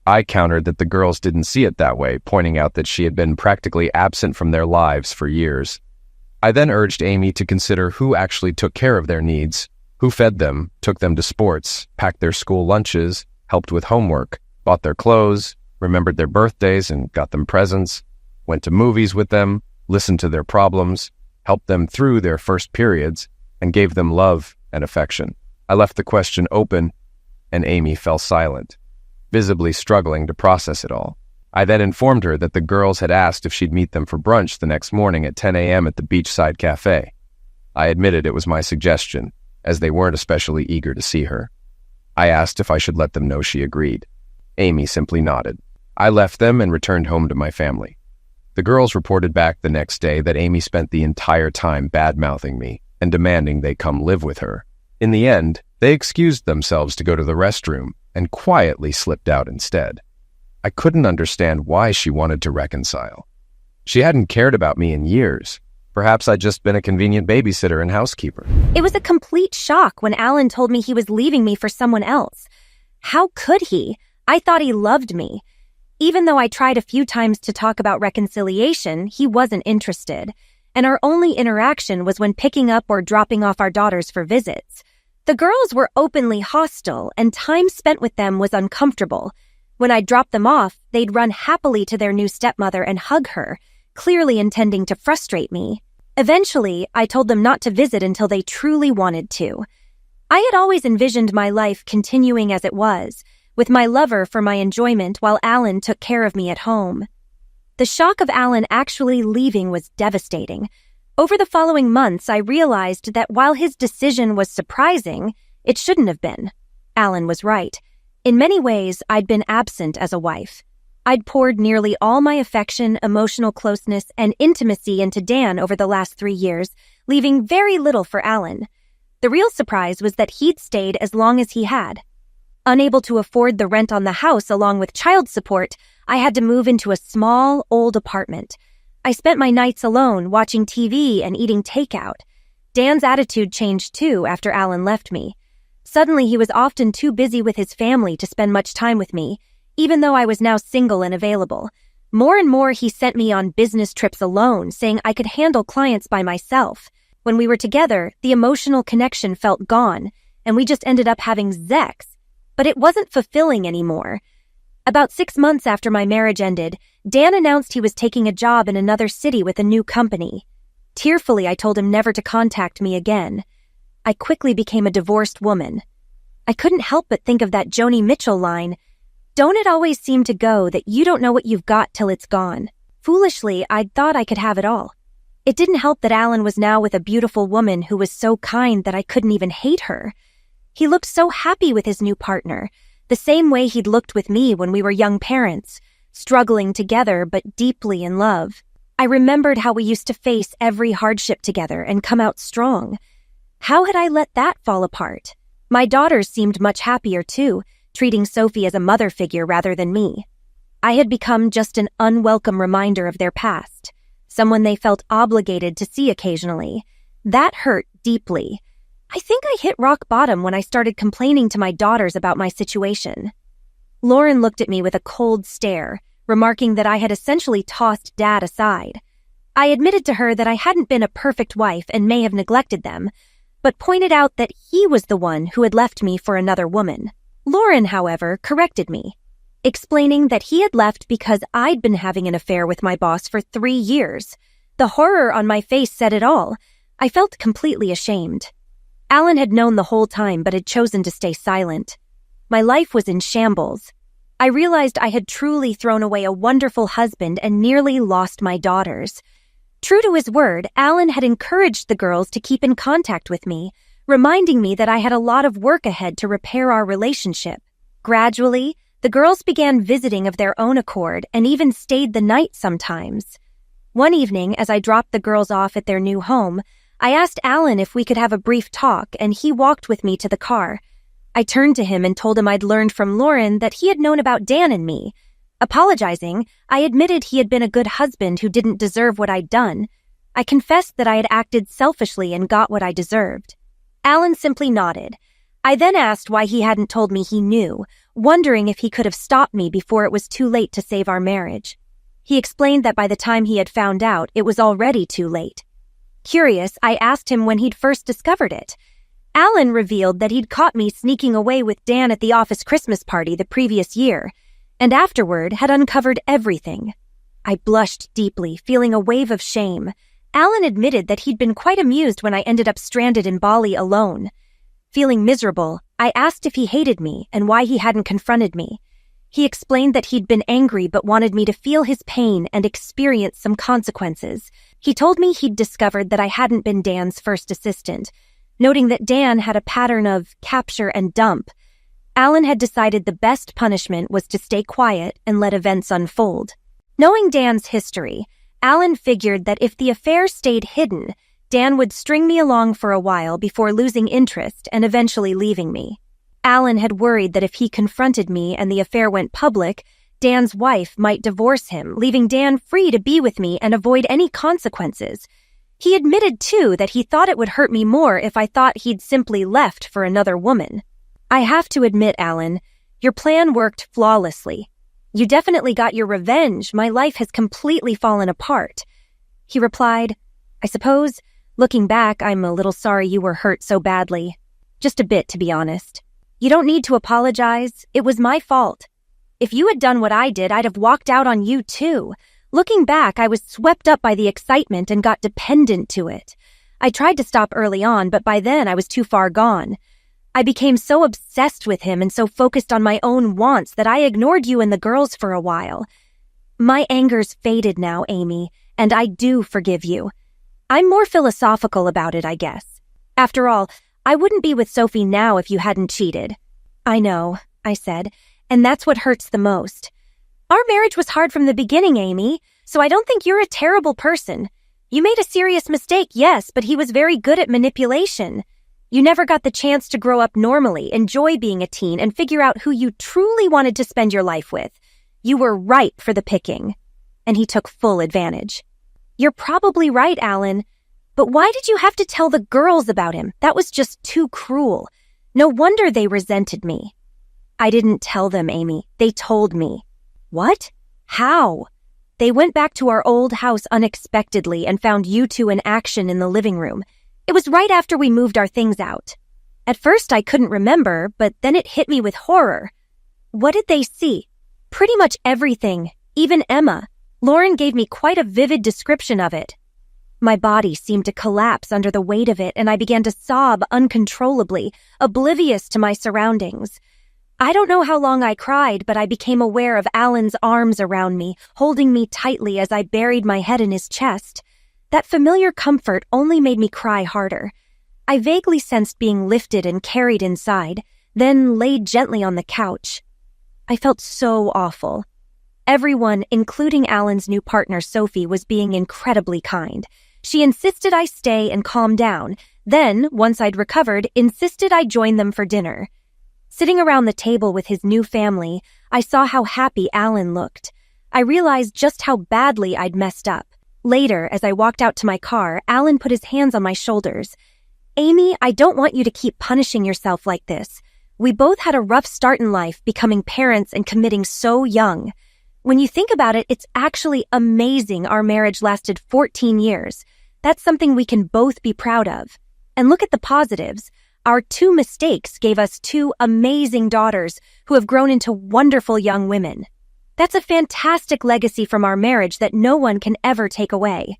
I countered that the girls didn't see it that way, pointing out that she had been practically absent from their lives for years. I then urged Amy to consider who actually took care of their needs, who fed them, took them to sports, packed their school lunches, helped with homework, bought their clothes, remembered their birthdays and got them presents, went to movies with them, listened to their problems, helped them through their first periods, and gave them love and affection. I left the question open, and Amy fell silent, visibly struggling to process it all. I then informed her that the girls had asked if she'd meet them for brunch the next morning at 10 a.m. at the beachside cafe. I admitted it was my suggestion, as they weren't especially eager to see her. I asked if I should let them know she agreed. Amy simply nodded. I left them and returned home to my family. The girls reported back the next day that Amy spent the entire time bad-mouthing me and demanding they come live with her. In the end, they excused themselves to go to the restroom and quietly slipped out instead. I couldn't understand why she wanted to reconcile. She hadn't cared about me in years. Perhaps I'd just been a convenient babysitter and housekeeper. It was a complete shock when Alan told me he was leaving me for someone else. How could he? I thought he loved me. Even though I tried a few times to talk about reconciliation, he wasn't interested. And our only interaction was when picking up or dropping off our daughters for visits. The girls were openly hostile, and time spent with them was uncomfortable. When I dropped them off, they'd run happily to their new stepmother and hug her, clearly intending to frustrate me. Eventually, I told them not to visit until they truly wanted to. I had always envisioned my life continuing as it was, with my lover for my enjoyment while Alan took care of me at home. The shock of Alan actually leaving was devastating. Over the following months, I realized that while his decision was surprising, it shouldn't have been. Alan was right. In many ways, I'd been absent as a wife. I'd poured nearly all my affection, emotional closeness, and intimacy into Dan over the last 3 years, leaving very little for Alan. The real surprise was that he'd stayed as long as he had. Unable to afford the rent on the house along with child support, I had to move into a small, old apartment. I spent my nights alone, watching TV and eating takeout. Dan's attitude changed too after Alan left me. Suddenly, he was often too busy with his family to spend much time with me, even though I was now single and available. More and more, he sent me on business trips alone, saying I could handle clients by myself. When we were together, the emotional connection felt gone, and we just ended up having sex. But it wasn't fulfilling anymore. About 6 months after my marriage ended, Dan announced he was taking a job in another city with a new company. Tearfully, I told him never to contact me again. I quickly became a divorced woman. I couldn't help but think of that Joni Mitchell line, Don't it always seem to go that you don't know what you've got till it's gone? Foolishly, I'd thought I could have it all. It didn't help that Alan was now with a beautiful woman who was so kind that I couldn't even hate her. He looked so happy with his new partner, the same way he'd looked with me when we were young parents, struggling together but deeply in love. I remembered how we used to face every hardship together and come out strong. How had I let that fall apart? My daughters seemed much happier too, treating Sophie as a mother figure rather than me. I had become just an unwelcome reminder of their past, someone they felt obligated to see occasionally. That hurt deeply. I think I hit rock bottom when I started complaining to my daughters about my situation. Lauren looked at me with a cold stare, remarking that I had essentially tossed Dad aside. I admitted to her that I hadn't been a perfect wife and may have neglected them, but pointed out that he was the one who had left me for another woman. Lauren, however, corrected me, explaining that he had left because I'd been having an affair with my boss for 3 years. The horror on my face said it all. I felt completely ashamed. Alan had known the whole time but had chosen to stay silent. My life was in shambles. I realized I had truly thrown away a wonderful husband and nearly lost my daughters. True to his word, Alan had encouraged the girls to keep in contact with me, reminding me that I had a lot of work ahead to repair our relationship. Gradually, the girls began visiting of their own accord and even stayed the night sometimes. One evening, as I dropped the girls off at their new home, I asked Alan if we could have a brief talk, and he walked with me to the car. I turned to him and told him I'd learned from Lauren that he had known about Dan and me. Apologizing, I admitted he had been a good husband who didn't deserve what I'd done. I confessed that I had acted selfishly and got what I deserved. Alan simply nodded. I then asked why he hadn't told me he knew, wondering if he could have stopped me before it was too late to save our marriage. He explained that by the time he had found out, it was already too late. Curious, I asked him when he'd first discovered it. Alan revealed that he'd caught me sneaking away with Dan at the office Christmas party the previous year, and afterward had uncovered everything. I blushed deeply, feeling a wave of shame. Alan admitted that he'd been quite amused when I ended up stranded in Bali alone. Feeling miserable, I asked if he hated me and why he hadn't confronted me. He explained that he'd been angry but wanted me to feel his pain and experience some consequences. He told me he'd discovered that I hadn't been Dan's first assistant, noting that Dan had a pattern of capture and dump. Alan had decided the best punishment was to stay quiet and let events unfold. Knowing Dan's history, Alan figured that if the affair stayed hidden, Dan would string me along for a while before losing interest and eventually leaving me. Alan had worried that if he confronted me and the affair went public, Dan's wife might divorce him, leaving Dan free to be with me and avoid any consequences. He admitted, too, that he thought it would hurt me more if I thought he'd simply left for another woman. I have to admit, Alan, your plan worked flawlessly. You definitely got your revenge. My life has completely fallen apart. He replied, I suppose, looking back, I'm a little sorry you were hurt so badly. Just a bit, to be honest. You don't need to apologize. It was my fault. If you had done what I did, I'd have walked out on you too. Looking back, I was swept up by the excitement and got dependent to it. I tried to stop early on, but by then I was too far gone. I became so obsessed with him and so focused on my own wants that I ignored you and the girls for a while. My anger's faded now, Amy, and I do forgive you. I'm more philosophical about it, I guess. After all, I wouldn't be with Sophie now if you hadn't cheated. I know, I said, and that's what hurts the most. Our marriage was hard from the beginning, Amy, so I don't think you're a terrible person. You made a serious mistake, yes, but he was very good at manipulation. You never got the chance to grow up normally, enjoy being a teen, and figure out who you truly wanted to spend your life with. You were ripe for the picking, and he took full advantage. You're probably right, Alan. But why did you have to tell the girls about him? That was just too cruel. No wonder they resented me. I didn't tell them, Amy. They told me. What? How? They went back to our old house unexpectedly and found you two in action in the living room. It was right after we moved our things out. At first I couldn't remember, but then it hit me with horror. What did they see? Pretty much everything, even Emma. Lauren gave me quite a vivid description of it. My body seemed to collapse under the weight of it, and I began to sob uncontrollably, oblivious to my surroundings. I don't know how long I cried, but I became aware of Alan's arms around me, holding me tightly as I buried my head in his chest. That familiar comfort only made me cry harder. I vaguely sensed being lifted and carried inside, then laid gently on the couch. I felt so awful. Everyone, including Alan's new partner Sophie, was being incredibly kind. She insisted I stay and calm down, then, once I'd recovered, insisted I join them for dinner. Sitting around the table with his new family, I saw how happy Alan looked. I realized just how badly I'd messed up. Later, as I walked out to my car, Alan put his hands on my shoulders. "Amy, I don't want you to keep punishing yourself like this. We both had a rough start in life, becoming parents and committing so young. When you think about it, it's actually amazing our marriage lasted 14 years. That's something we can both be proud of. And look at the positives. Our 2 mistakes gave us 2 amazing daughters who have grown into wonderful young women. That's a fantastic legacy from our marriage that no one can ever take away."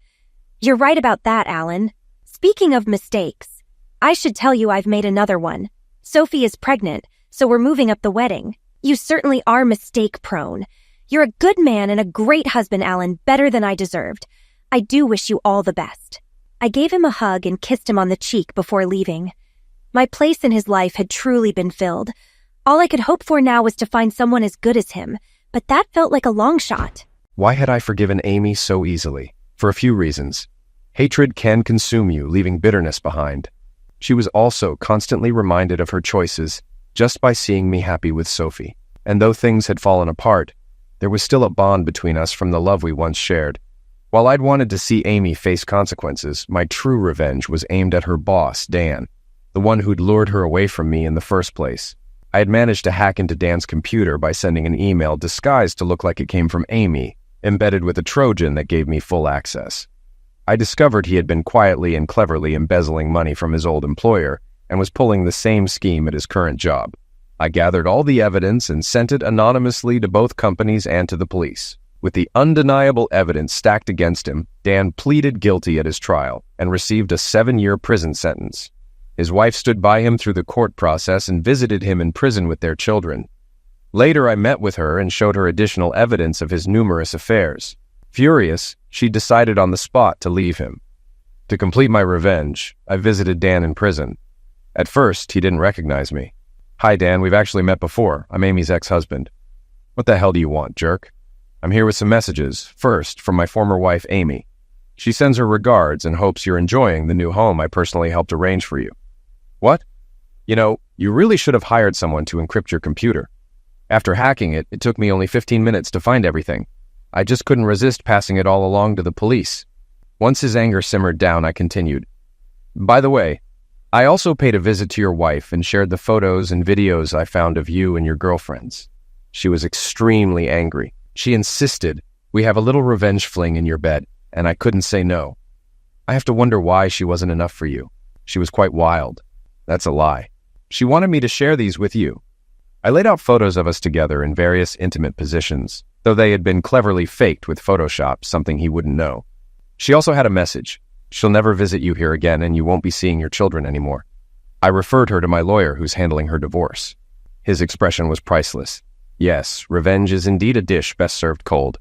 "You're right about that, Alan. Speaking of mistakes, I should tell you I've made another one. Sophie is pregnant, so we're moving up the wedding. You certainly are mistake-prone. You're a good man and a great husband, Alan, better than I deserved. I do wish you all the best." I gave him a hug and kissed him on the cheek before leaving. My place in his life had truly been filled. All I could hope for now was to find someone as good as him, but that felt like a long shot. Why had I forgiven Amy so easily? For a few reasons. Hatred can consume you, leaving bitterness behind. She was also constantly reminded of her choices just by seeing me happy with Sophie. And though things had fallen apart, there was still a bond between us from the love we once shared. While I'd wanted to see Amy face consequences, my true revenge was aimed at her boss, Dan, the one who'd lured her away from me in the first place. I had managed to hack into Dan's computer by sending an email disguised to look like it came from Amy, embedded with a Trojan that gave me full access. I discovered he had been quietly and cleverly embezzling money from his old employer and was pulling the same scheme at his current job. I gathered all the evidence and sent it anonymously to both companies and to the police. With the undeniable evidence stacked against him, Dan pleaded guilty at his trial and received a 7-year prison sentence. His wife stood by him through the court process and visited him in prison with their children. Later, I met with her and showed her additional evidence of his numerous affairs. Furious, she decided on the spot to leave him. To complete my revenge, I visited Dan in prison. At first, he didn't recognize me. "Hi, Dan, we've actually met before. I'm Amy's ex-husband." "What the hell do you want, jerk?" "I'm here with some messages. First, from my former wife, Amy. She sends her regards and hopes you're enjoying the new home I personally helped arrange for you." "What?" "You know, you really should have hired someone to encrypt your computer. After hacking it, it took me only 15 minutes to find everything. I just couldn't resist passing it all along to the police." Once his anger simmered down, I continued. "By the way, I also paid a visit to your wife and shared the photos and videos I found of you and your girlfriends. She was extremely angry. She insisted we have a little revenge fling in your bed, and I couldn't say no. I have to wonder why she wasn't enough for you. She was quite wild." "That's a lie. She wanted me to share these with you." I laid out photos of us together in various intimate positions, though they had been cleverly faked with Photoshop, something he wouldn't know. She also had a message. "She'll never visit you here again, and you won't be seeing your children anymore." I referred her to my lawyer who's handling her divorce. His expression was priceless. Yes, revenge is indeed a dish best served cold.